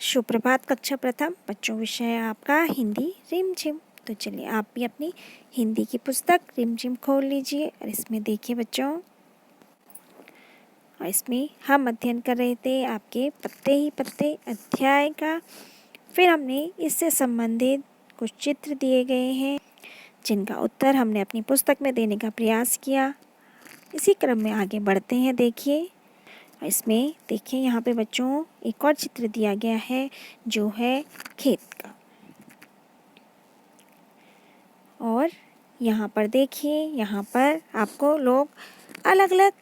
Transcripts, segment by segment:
सुप्रभात कक्षा प्रथम बच्चों विषय आपका हिंदी रिमझिम। तो चलिए आप भी अपनी हिंदी की पुस्तक रिमझिम खोल लीजिए और इसमें देखिए बच्चों, और इसमें हम अध्ययन कर रहे थे आपके पत्ते ही पत्ते अध्याय का। फिर हमने इससे संबंधित कुछ चित्र दिए गए हैं जिनका उत्तर हमने अपनी पुस्तक में देने का प्रयास किया। इसी क्रम में आगे बढ़ते हैं। देखिए इसमें देखिए यहाँ पे बच्चों एक और चित्र दिया गया है जो है खेत का। और यहाँ पर देखिए, यहाँ पर आपको लोग अलग अलग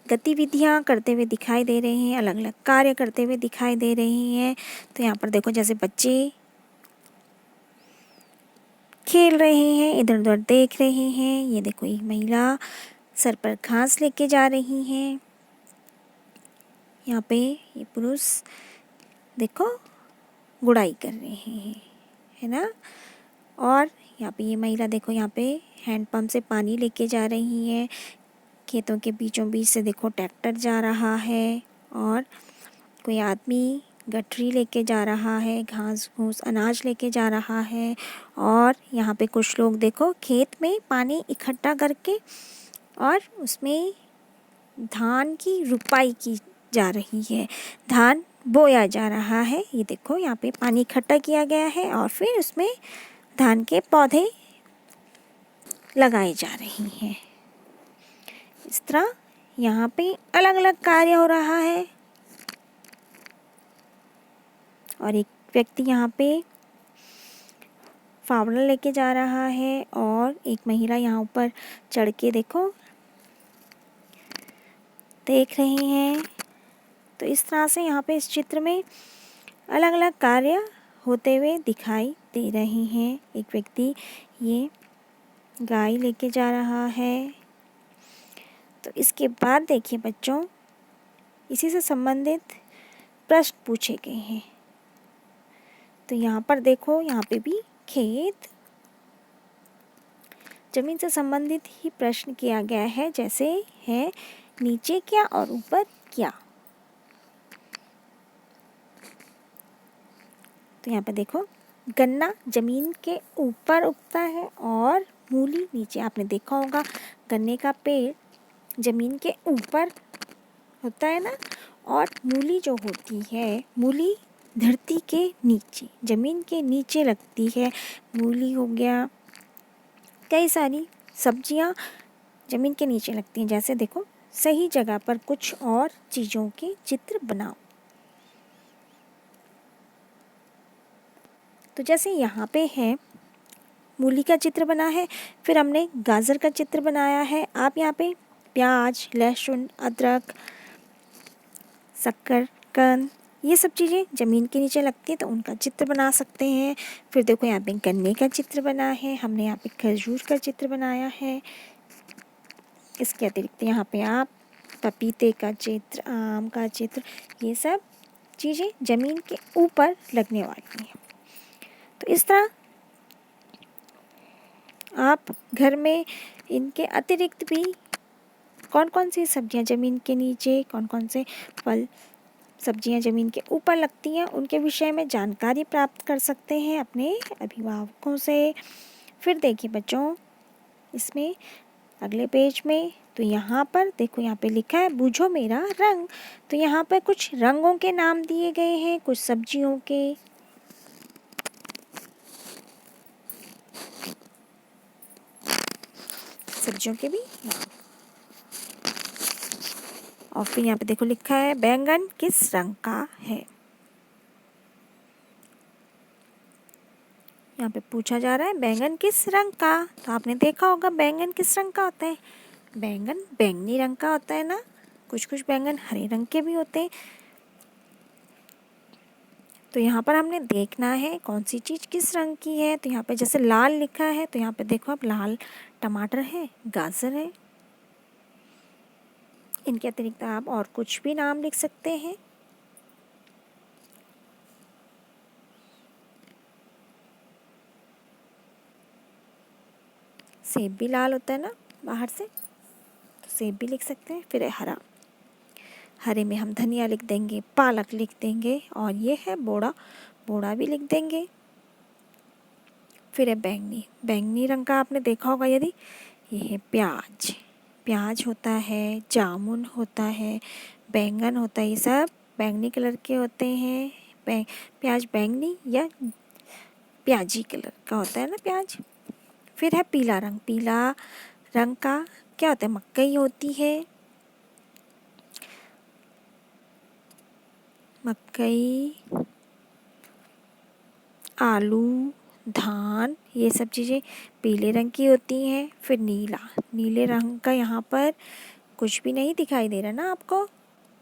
गतिविधियाँ करते हुए दिखाई दे रहे हैं, अलग अलग कार्य करते हुए दिखाई दे रहे हैं। तो यहाँ पर देखो जैसे बच्चे खेल रहे हैं, इधर उधर देख रहे हैं। ये देखो एक महिला सर पर घास लेके जा रही हैं। यहाँ पे ये पुरुष देखो गुड़ाई कर रहे हैं, है ना। और यहाँ पे ये महिला देखो यहाँ पे हैंडपम्प से पानी लेके जा रही है। खेतों के बीचों बीच से देखो ट्रैक्टर जा रहा है और कोई आदमी गठरी लेके जा रहा है, घास फूस अनाज लेके जा रहा है। और यहाँ पे कुछ लोग देखो खेत में पानी इकट्ठा करके और उसमें धान की रुपाई की जा रही है, धान बोया जा रहा है। ये देखो यहाँ पे पानी इकट्ठा किया गया है और फिर उसमें धान के पौधे लगाए जा रहे हैं। इस तरह यहाँ पे अलग अलग कार्य हो रहा है। और एक व्यक्ति यहाँ पे फावड़ा लेके जा रहा है और एक महिला यहाँ ऊपर चढ़ के देखो देख रहे हैं। तो इस तरह से यहाँ पे इस चित्र में अलग अलग कार्य होते हुए दिखाई दे रहे हैं। एक व्यक्ति ये गाय लेके जा रहा है। तो इसके बाद देखिए बच्चों, इसी से संबंधित प्रश्न पूछे गए हैं। तो यहाँ पर देखो, यहाँ पे भी खेत जमीन से संबंधित ही प्रश्न किया गया है, जैसे है नीचे क्या और ऊपर क्या। तो यहाँ पे देखो गन्ना जमीन के ऊपर उगता है और मूली नीचे। आपने देखा होगा गन्ने का पेड़ जमीन के ऊपर होता है ना, और मूली जो होती है, मूली धरती के नीचे जमीन के नीचे लगती है। मूली हो गया, कई सारी सब्जियां जमीन के नीचे लगती हैं। जैसे देखो सही जगह पर कुछ और चीज़ों के चित्र बनाओ। तो जैसे यहाँ पे है मूली का चित्र बना है, फिर हमने गाजर का चित्र बनाया है। आप यहाँ पे प्याज, लहसुन, अदरक, शकरकंद ये सब चीज़ें ज़मीन के नीचे लगती है, तो उनका चित्र बना सकते हैं। फिर देखो यहाँ पे गन्ने का चित्र बना है, हमने यहाँ पे खजूर का चित्र बनाया है। इसके अतिरिक्त यहाँ पे आप पपीते का चित्र, आम का चित्र, ये सब चीज़ें ज़मीन के ऊपर लगने वाली हैं। तो इस तरह आप घर में इनके अतिरिक्त भी कौन कौन सी सब्जियां ज़मीन के नीचे, कौन कौन से फल सब्जियां ज़मीन के ऊपर लगती हैं, उनके विषय में जानकारी प्राप्त कर सकते हैं अपने अभिभावकों से। फिर देखिए बच्चों, इसमें अगले पेज में तो यहाँ पर देखो, यहाँ पे लिखा है बूझो मेरा रंग। तो यहाँ पर कुछ रंगों के नाम दिए गए हैं, कुछ सब्जियों के। सब्जियों के भी। और फिर यहाँ पे देखो लिखा है बैंगन किस रंग का है। यहाँ पे पूछा जा रहा है बैंगन किस रंग का। तो आपने देखा होगा बैंगन किस रंग का होता है। बैंगन बैंगनी रंग का होता है ना। कुछ कुछ बैंगन हरे रंग के भी होते हैं। तो यहाँ पर हमने देखना है कौन सी चीज़ किस रंग की है। तो यहाँ पे जैसे लाल लिखा है, तो यहाँ पे देखो आप लाल टमाटर है, गाजर है। इनके अतिरिक्त आप और कुछ भी नाम लिख सकते हैं। सेब भी लाल होता है ना बाहर से, तो सेब भी लिख सकते हैं। फिर है हरा। हरे में हम धनिया लिख देंगे, पालक लिख देंगे, और ये है बोड़ा, बोड़ा भी लिख देंगे। फिर है बैंगनी, बैंगनी रंग का आपने देखा होगा यदि, ये है प्याज, प्याज होता है, जामुन होता है, बैंगन होता है, ये सब बैंगनी कलर के होते हैं। प्याज बैंगनी या प्याजी कलर का होता है ना प्याज। फिर है पीला रंग, पीला रंग का क्या होता है, मकई होती है, मकई, आलू, धान, ये सब चीज़ें पीले रंग की होती हैं। फिर नीला, नीले रंग का यहाँ पर कुछ भी नहीं दिखाई दे रहा ना आपको,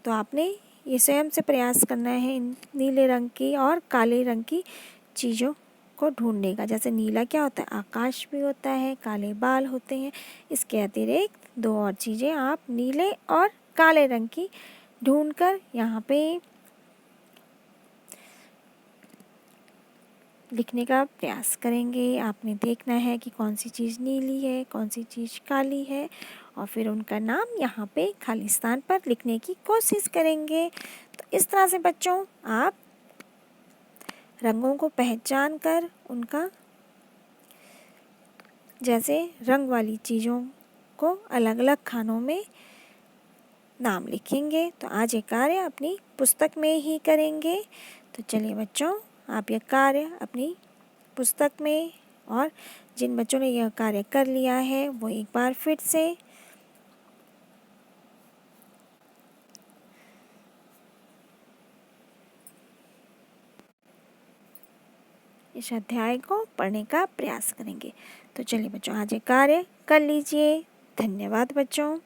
तो आपने ये स्वयं से प्रयास करना है इन नीले रंग की और काले रंग की चीज़ों को ढूंढने का। जैसे नीला क्या होता है, आकाश भी होता है, काले बाल होते हैं। इसके अतिरिक्त दो और चीज़ें आप नीले और काले रंग की ढूंढकर यहाँ पे लिखने का प्रयास करेंगे। आपने देखना है कि कौन सी चीज़ नीली है, कौन सी चीज़ काली है, और फिर उनका नाम यहाँ पे खाली स्थान पर लिखने की कोशिश करेंगे। तो इस तरह से बच्चों आप रंगों को पहचान कर उनका जैसे रंग वाली चीज़ों को अलग अलग खानों में नाम लिखेंगे। तो आज ये कार्य अपनी पुस्तक में ही करेंगे। तो चलिए बच्चों, आप यह कार्य अपनी पुस्तक में, और जिन बच्चों ने यह कार्य कर लिया है वो एक बार फिर से इस अध्याय को पढ़ने का प्रयास करेंगे। तो चलिए बच्चों, आज ये कार्य कर लीजिए। धन्यवाद बच्चों।